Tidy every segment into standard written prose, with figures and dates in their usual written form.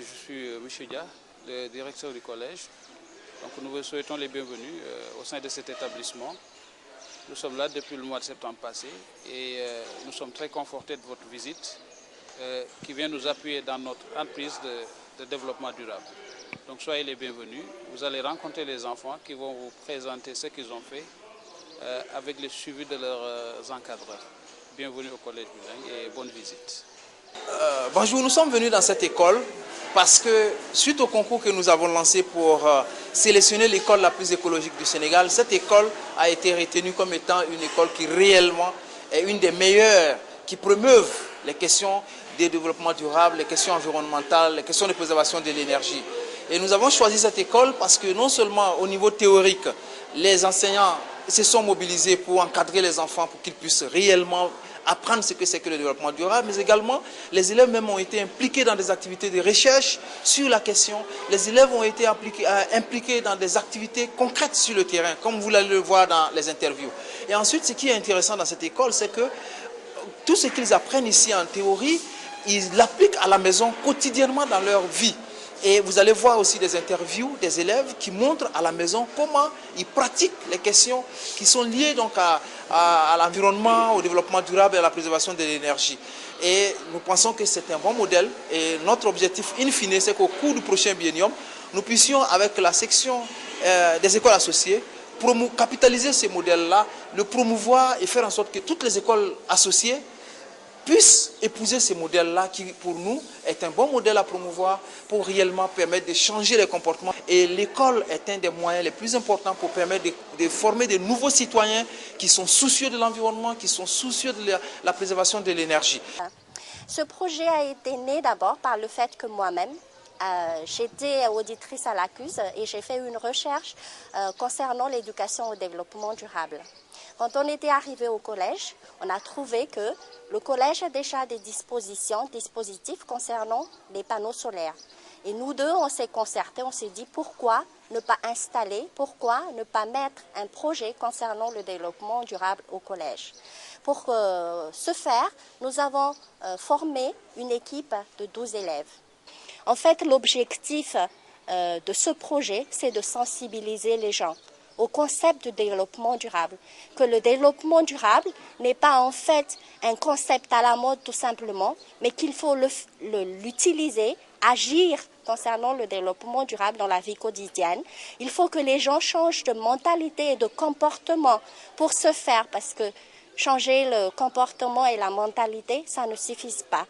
je suis M. Dia, le directeur du collège. Donc nous vous souhaitons les bienvenus au sein de cet établissement. Nous sommes là depuis le mois de septembre passé et nous sommes très confortés de votre visite qui vient nous appuyer dans notre entreprise de développement durable. Donc soyez les bienvenus. Vous allez rencontrer les enfants qui vont vous présenter ce qu'ils ont fait avec le suivi de leurs encadreurs. Bienvenue au Collège Bilingue et bonne visite. Bonjour, nous sommes venus dans cette école parce que suite au concours que nous avons lancé pour sélectionner l'école la plus écologique du Sénégal, cette école a été retenue comme étant une école qui réellement est une des meilleures, qui promeuvent les questions de développement durable, les questions environnementales, les questions de préservation de l'énergie. Et nous avons choisi cette école parce que non seulement au niveau théorique, les enseignants se sont mobilisés pour encadrer les enfants pour qu'ils puissent réellement apprendre ce que c'est que le développement durable, mais également les élèves même ont été impliqués dans des activités de recherche sur la question. Les élèves ont été impliqués dans des activités concrètes sur le terrain, comme vous allez le voir dans les interviews. Et ensuite, ce qui est intéressant dans cette école, c'est que tout ce qu'ils apprennent ici en théorie, ils l'appliquent à la maison quotidiennement dans leur vie. Et vous allez voir aussi des interviews des élèves qui montrent à la maison comment ils pratiquent les questions qui sont liées donc à l'environnement, au développement durable et à la préservation de l'énergie. Et nous pensons que c'est un bon modèle et notre objectif in fine, c'est qu'au cours du prochain biennium, nous puissions avec la section des écoles associées capitaliser ce modèle-là, le promouvoir et faire en sorte que toutes les écoles associées puissent épouser ce modèle-là qui, pour nous, est un bon modèle à promouvoir pour réellement permettre de changer les comportements. Et l'école est un des moyens les plus importants pour permettre de former de nouveaux citoyens qui sont soucieux de l'environnement, qui sont soucieux de la préservation de l'énergie. Ce projet a été né d'abord par le fait que moi-même, j'étais auditrice à l'ACUSE et j'ai fait une recherche concernant l'éducation au développement durable. Quand on était arrivé au collège, on a trouvé que le collège a déjà des dispositifs concernant les panneaux solaires. Et nous deux, on s'est concertés, on s'est dit pourquoi ne pas installer, pourquoi ne pas mettre un projet concernant le développement durable au collège. Pour ce faire, nous avons formé une équipe de 12 élèves. En fait, l'objectif de ce projet, c'est de sensibiliser les gens au concept de développement durable. Que le développement durable n'est pas en fait un concept à la mode tout simplement, mais qu'il faut l'utiliser, agir concernant le développement durable dans la vie quotidienne. Il faut que les gens changent de mentalité et de comportement pour ce faire, parce que changer le comportement et la mentalité, ça ne suffit pas.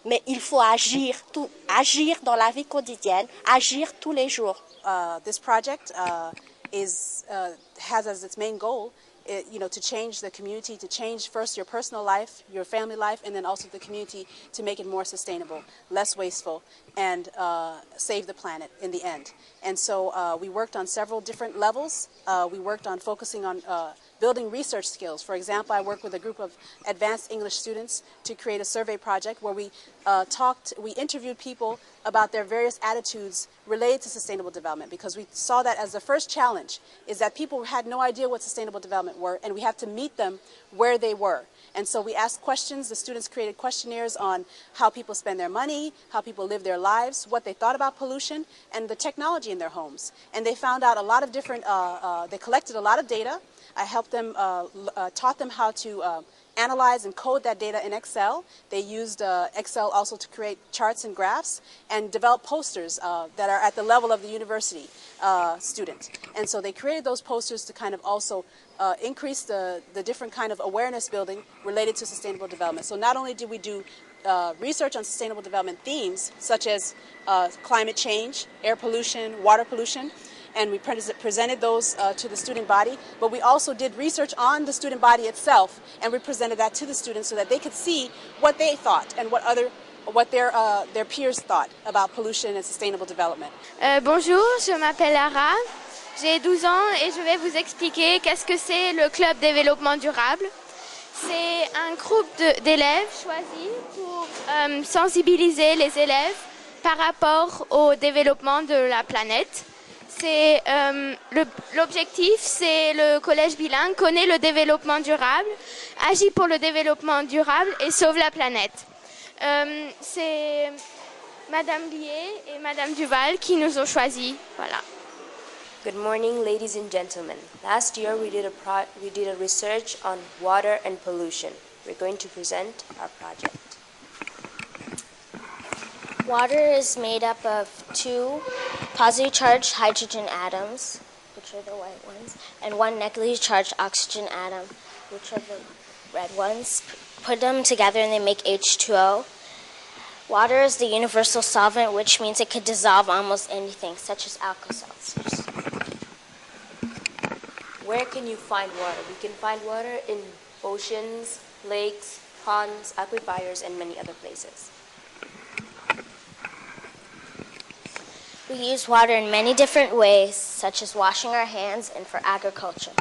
Mais il faut agir dans la vie quotidienne, agir tous les jours. This project has as its main goal, to change the community, to change first your personal life, your family life, and then also the community to make it more sustainable, less wasteful, and save the planet in the end. And so we worked on several different levels. We worked on focusing on building research skills. For example, I worked with a group of advanced English students to create a survey project where we interviewed people about their various attitudes related to sustainable development, because we saw that as the first challenge is that people had no idea what sustainable development were, and we have to meet them where they were. And so we asked questions. The students created questionnaires on how people spend their money, how people live their lives, what they thought about pollution, and the technology in their homes. And they found out a lot of different, they collected a lot of data. I helped them, taught them how to analyze and code that data in Excel. They used Excel also to create charts and graphs and develop posters that are at the level of the university student. And so they created those posters to kind of also increase the different kind of awareness building related to sustainable development. So not only did we do research on sustainable development themes such as climate change, air pollution, water pollution, and we presented those to the student body, but we also did research on the student body itself, and we presented that to the students so that they could see what they thought and what their peers thought about pollution and sustainable development. Bonjour, je m'appelle Lara, j'ai 12 ans et je vais vous expliquer qu'est-ce que c'est le Club Développement Durable. C'est un groupe d'élèves choisis pour sensibiliser les élèves par rapport au développement de la planète. L'objectif, c'est le collège bilingue connaît le développement durable, agit pour le développement durable et sauve la planète. Madame Lié et Madame Duval qui nous ont choisis. Voilà. Good morning, ladies and gentlemen. Last year we did a research on water and pollution. We're going to present our project. Water is made up of 2 positively charged hydrogen atoms, which are the white ones, and 1 negatively charged oxygen atom, which are the red ones. Put them together and they make H2O. Water is the universal solvent, which means it could dissolve almost anything, such as Alka-Seltzers. Where can you find water? We can find water in oceans, lakes, ponds, aquifers, and many other places. We use water in many different ways, such as washing our hands and for agriculture.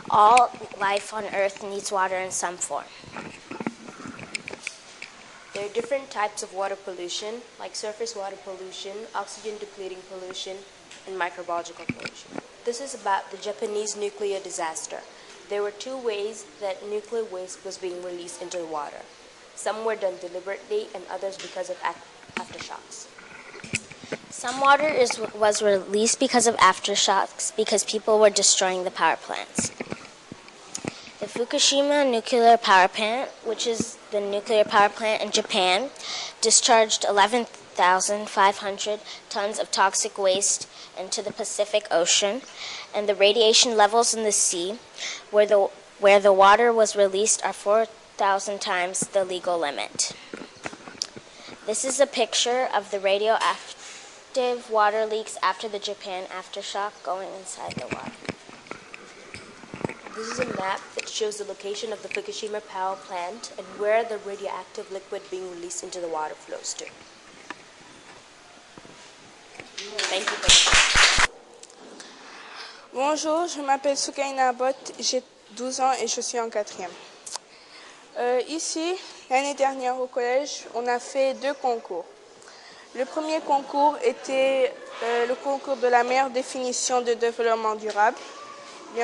All life on Earth needs water in some form. There are different types of water pollution, like surface water pollution, oxygen-depleting pollution, and microbiological pollution. This is about the Japanese nuclear disaster. There were 2 ways that nuclear waste was being released into the water. Some were done deliberately and others because of aftershocks. Some water was released because of aftershocks because people were destroying the power plants. The Fukushima nuclear power plant, which is the nuclear power plant in Japan, discharged 11,500 tons of toxic waste into the Pacific Ocean, and the radiation levels in the sea where the water was released are 4,000 times the legal limit. This is a picture of the radioactive water leaks after the Japan aftershock going inside the water. This is a map that shows the location of the Fukushima power plant and where the radioactive liquid being released into the water flows to. Thank you very much. Bonjour, je m'appelle Soukaina Bot, j'ai 12 ans et je suis en 4e. Ici, l'année dernière au collège, on a fait 2 concours. Le premier concours était le concours de la meilleure définition de développement durable. Il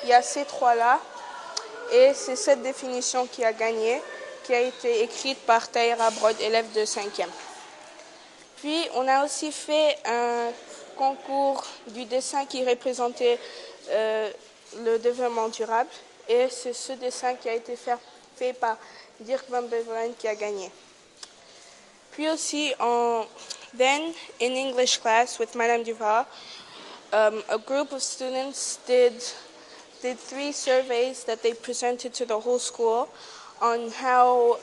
y a ces 3-là et c'est cette définition qui a gagné, qui a été écrite par Tahira Brod, élève de 5e. Puis on a aussi fait un concours du dessin qui représentait le développement durable et c'est ce dessin qui a été fait par Dirk van Beveren qui a gagné. Puis aussi, then in English class with Madame Duval, a group of students did 3 surveys that they presented to the whole school on how,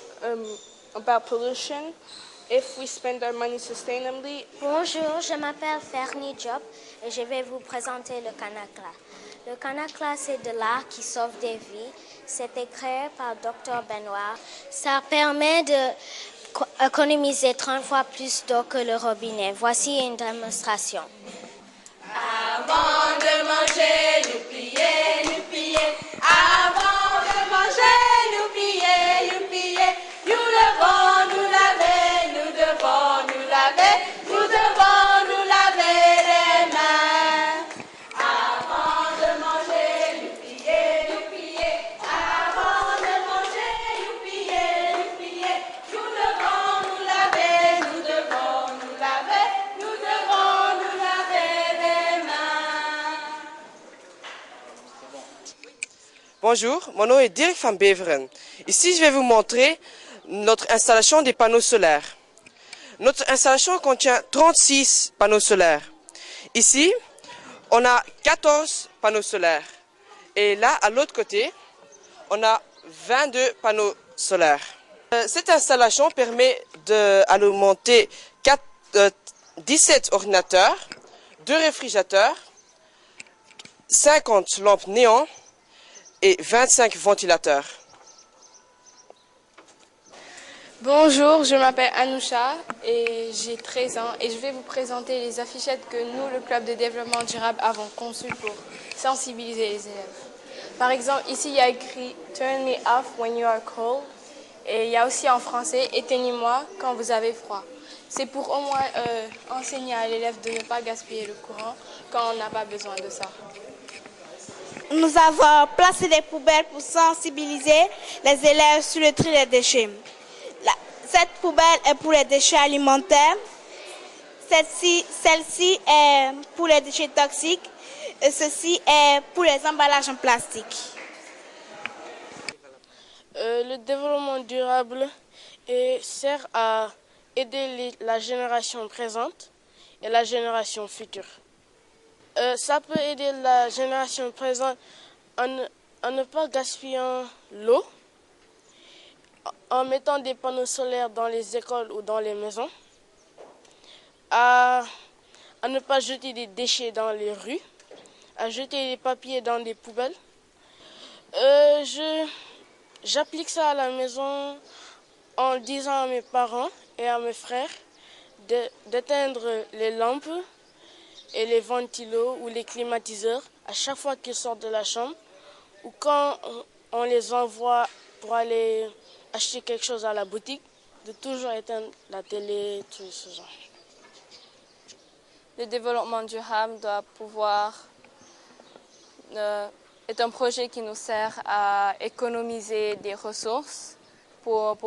about pollution, if we spend our money sustainably. Bonjour, je m'appelle Fernie Diop et je vais vous présenter le Kanakla. Le Kanakla, c'est de l'art qui sauve des vies. C'était créé par Dr Benoît. Ça permet d'économiser 30 fois plus d'eau que le robinet. Voici une démonstration. Avant de manger, nous plier, nous plier. Avant de manger, nous plier, nous plier. Nous devons nous laver, nous devons nous laver, nous devons nous laver les mains. Avant de manger, nous plier, nous plier. Avant de manger, nous plier, nous plier. Nous devons nous laver, nous devons nous laver, nous devons nous laver les mains. Bonjour, mon nom est Dirk van Beveren. Ici, je vais vous montrer notre installation des panneaux solaires. Notre installation contient 36 panneaux solaires. Ici, on a 14 panneaux solaires. Et là, à l'autre côté, on a 22 panneaux solaires. Cette installation permet d'alimenter 17 ordinateurs, 2 réfrigérateurs, 50 lampes néons et 25 ventilateurs. Bonjour, je m'appelle Anoucha et j'ai 13 ans et je vais vous présenter les affichettes que nous, le Club de développement durable, avons conçues pour sensibiliser les élèves. Par exemple, ici il y a écrit « Turn me off when you are cold » et il y a aussi en français « Éteignez-moi quand vous avez froid ». C'est pour au moins enseigner à l'élève de ne pas gaspiller le courant quand on n'a pas besoin de ça. Nous avons placé des poubelles pour sensibiliser les élèves sur le tri des déchets. Cette poubelle est pour les déchets alimentaires. Celle-ci est pour les déchets toxiques. Et ceci est pour les emballages en plastique. Le développement durable sert à aider la génération présente et la génération future. Ça peut aider la génération présente en ne pas gaspillant l'eau, en mettant des panneaux solaires dans les écoles ou dans les maisons, à ne pas jeter des déchets dans les rues, à jeter des papiers dans des poubelles. J'applique ça à la maison en disant à mes parents et à mes frères d'éteindre les lampes et les ventilos ou les climatiseurs à chaque fois qu'ils sortent de la chambre ou quand on les envoie pour aller acheter quelque chose à la boutique, de toujours éteindre la télé, tout ce genre. Le développement durable doit pouvoir est un projet qui nous sert à économiser des ressources pour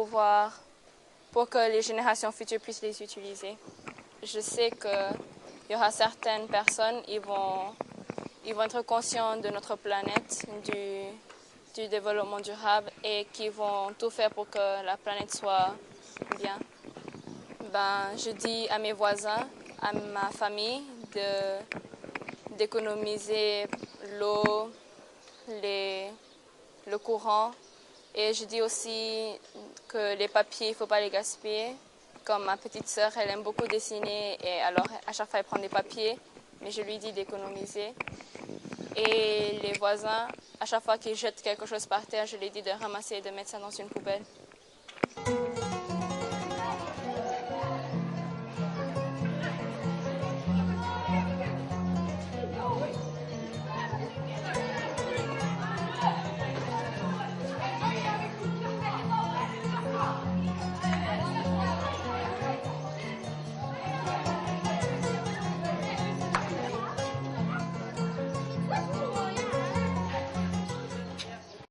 que les générations futures puissent les utiliser. Je sais qu'il y aura certaines personnes qui vont être conscients de notre planète, du développement durable et qui vont tout faire pour que la planète soit bien. Je dis à mes voisins, à ma famille d'économiser l'eau, le courant. Et je dis aussi que les papiers, il ne faut pas les gaspiller. Comme ma petite sœur, elle aime beaucoup dessiner et alors à chaque fois elle prend des papiers, mais je lui dis d'économiser. Et les voisins, à chaque fois qu'ils jettent quelque chose par terre, je leur dis de ramasser et de mettre ça dans une poubelle.